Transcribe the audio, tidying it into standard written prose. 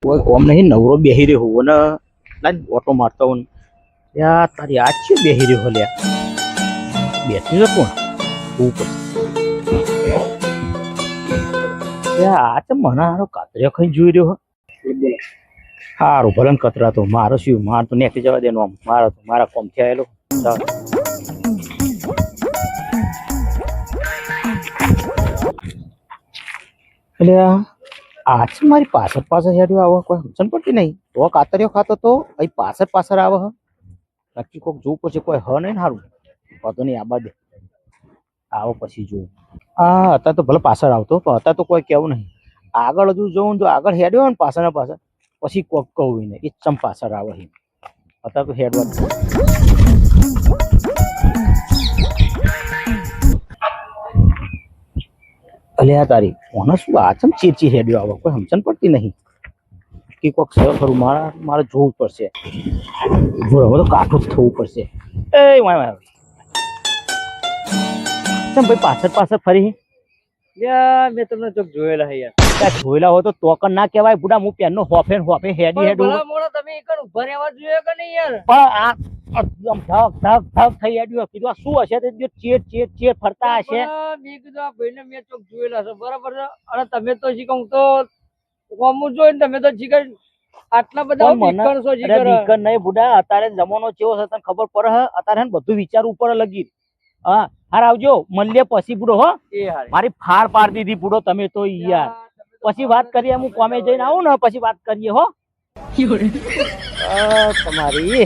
કોઈ કોમ નહીં નવરો બેહી રહ્યો હોવો ને લાજ ઓટો મારતો હોઉં યાર તારી આજ છે બેહી રહ્યો લ્યા બેઠી છે કોણ ઉપર યાર આ તો મને હારો કાતરિયો ખાઈ જોઈ રહ્યો સારું ભલે ને કતરા તો મારો શું માર તો નેકી જવા દે આમ મારા કોમ થી આવેલો એટલે આજ મારી પાછળ હેડ્યો આવો કોઈ સમજણ પડતી નહીં તો કાતરિયો ખાતો તો અહીં પાછળ આવે નક્કી કોઈક જોવું પછી કોઈ હ નહીં સારું વાતો નહીં આબા દે આવો પછી જોઉં હા અત્યારે તો ભલે પાછળ આવતો પણ અત્યારે તો કોઈ કેવું નહીં આગળ હજુ જોઉં જો આગળ હેડ્યો ને પાછળ પછી કોક કહું ને એ ચમ પાછળ આવે અત્યારે તો હેડવા અલ્યા તારી ઓને શું આચમ ચીરચી હેડ્યો આવે કોઈ સમજણ પડતી નહીં કે કોક સર ખરું મારે જોવું પડશે જો હવે તો કાઠું જ થવું પડશે એ માય ચમ ભાઈ પાછળ ફરી યાર મેં તમને ચોક જોયેલા હે યાર જોયેલા હોય તો તોકન ના કહેવાય બુડા હું પેનનો હોફે હેડી ભલા મોણો તમે એકર ઉભા રહેવા જોઈએ કે નહીં યાર પણ આ એકદમ ધક થઈ હેડ્યો કીધું આ શું હશે તે ચેટ ફરતા હશે મેં કીધું આ ભાઈને મેં ચોક જોયેલા છે બરાબર છે અને તમે તો જી કહું તો કોમું જોઈને તમે તો જીગર આટલા બધા બીકણ છો જીગર બીકણ નહીં બુડા અત્યારે જમાનો કેવો છે તને ખબર પડે હે અત્યારે બધું વિચારવું પડે લગી હા હાર આવજો મળીએ પછી બુડો હો મારી ફાળ પાડ દીધી બુડો તમે તો યાર પછી વાત કરીએ હું કોમે જઈને આવું ને પછી વાત કરીએ હો તમારી